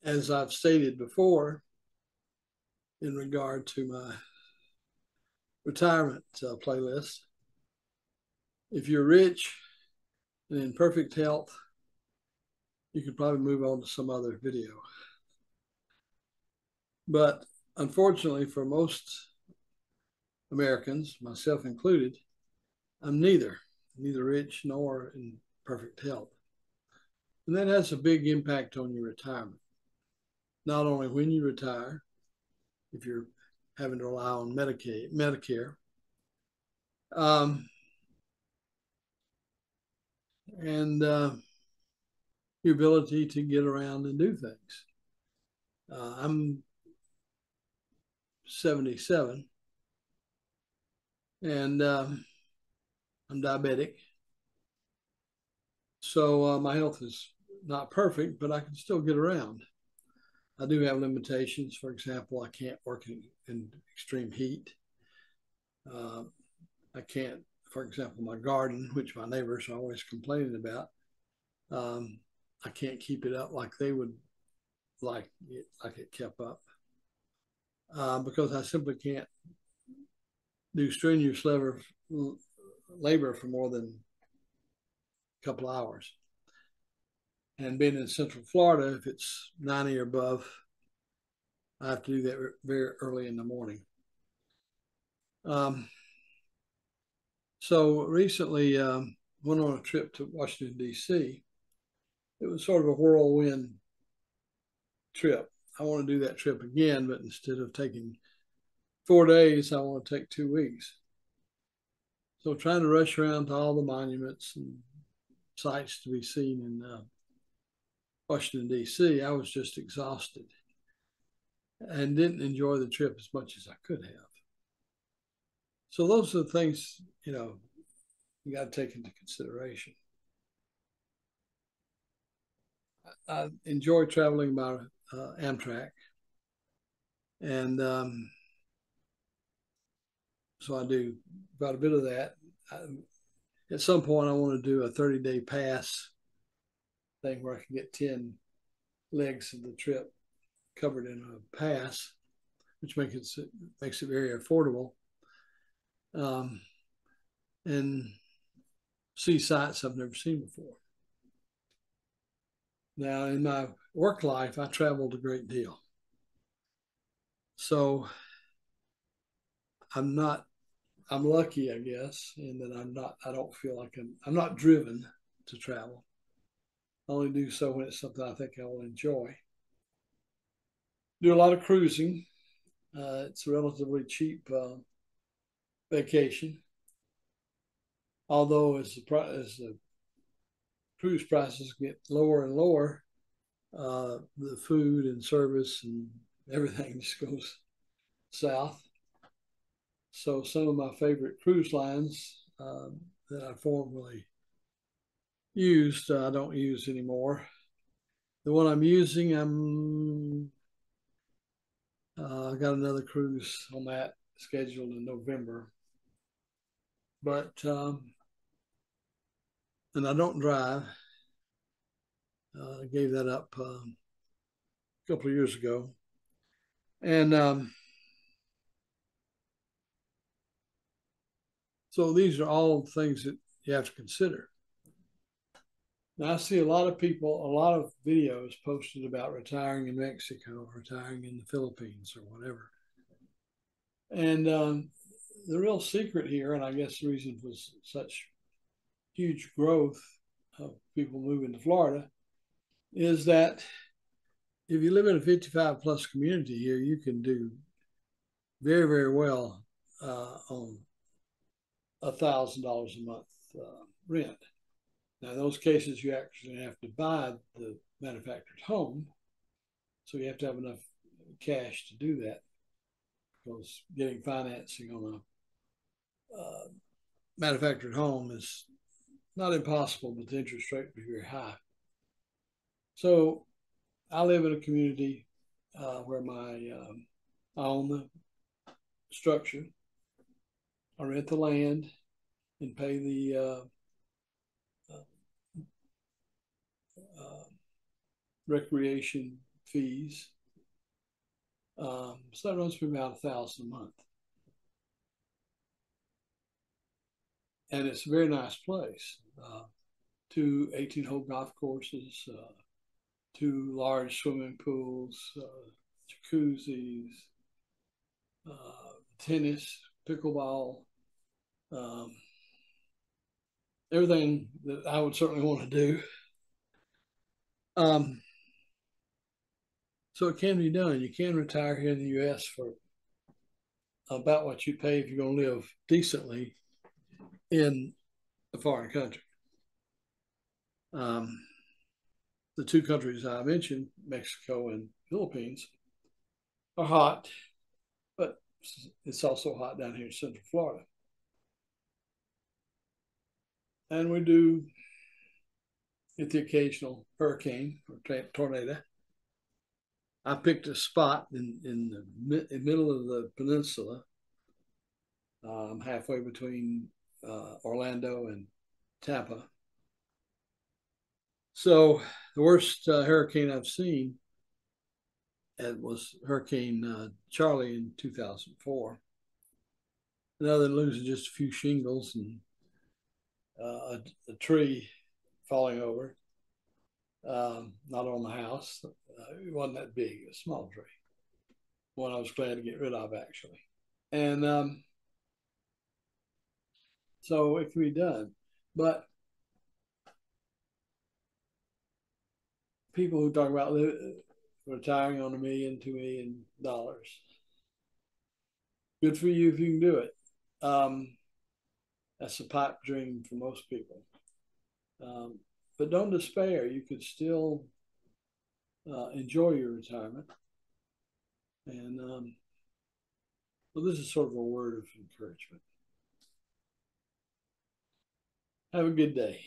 as I've stated before, in regard to my retirement playlist, if you're rich and in perfect health, you could probably move on to some other video. But unfortunately, for most Americans, myself included, I'm neither rich nor in perfect health. And that has a big impact on your retirement. Not only when you retire, if you're having to rely on Medicare, um, and your ability to get around and do things. I'm 77 and I'm diabetic. So my health is not perfect, but I can still get around. I do have limitations. For example, I can't work in extreme heat. Uh, I can't, for example, my garden, which my neighbors are always complaining about, I can't keep it up like they would like it kept up because I simply can't do strenuous labor for more than a couple hours. And being in Central Florida, if it's 90 or above, I have to do that very early in the morning. So recently, went on a trip to Washington, D.C. It was sort of a whirlwind trip. I want to do that trip again, but instead of taking 4 days, I want to take 2 weeks. So trying to rush around to all the monuments and sites to be seen in Washington, D.C., I was just exhausted and didn't enjoy the trip as much as I could have. So those are the things, you got to take into consideration. I enjoy traveling by Amtrak. And so I do quite a bit of that. At some point, I want to do a 30-day pass thing where I can get 10 legs of the trip covered in a pass, which makes it very affordable, and see sites I've never seen before. Now, in my work life, I traveled a great deal. So I'm lucky, I guess, in that I don't feel like I'm not driven to travel. I only do so when it's something I think I will enjoy. Do a lot of cruising. It's a relatively cheap vacation. Although as the cruise prices get lower and lower, the food and service and everything just goes south. So some of my favorite cruise lines that I formerly used, I don't use anymore. The one I'm using, I got another cruise on that scheduled in November. But and I don't drive. I gave that up a couple of years ago, and so these are all things that you have to consider. Now I see a lot of videos posted about retiring in Mexico, retiring in the Philippines, or whatever. And the real secret here, and I guess the reason for such huge growth of people moving to Florida, is that if you live in a 55 plus community here, you can do very, very well on $1,000 a month rent. Now, in those cases, you actually have to buy the manufactured home. So you have to have enough cash to do that, because getting financing on a manufactured home is not impossible, but the interest rate would be very high. So I live in a community where I own the structure. I rent the land and pay the recreation fees. So that runs me about $1,000 a month. And it's a very nice place. Two 18-hole golf courses, two large swimming pools, jacuzzis, tennis, pickleball, everything that I would certainly want to do. So it can be done. You can retire here in the U.S. for about what you pay if you're going to live decently in a foreign country. The two countries I mentioned, Mexico and Philippines, are hot, but it's also hot down here in Central Florida. And we do get the occasional hurricane or tornado. I picked a spot in the middle of the peninsula. I'm halfway between Orlando and Tampa. So the worst hurricane I've seen was Hurricane Charlie in 2004. Other than losing just a few shingles and a tree falling over, not on the house. It wasn't that big, a small tree. One I was glad to get rid of, actually. And so it can be done. But people who talk about retiring on $1 million, $2 million, good for you if you can do it. That's a pipe dream for most people. But don't despair. You could still enjoy your retirement. And well, this is sort of a word of encouragement. Have a good day.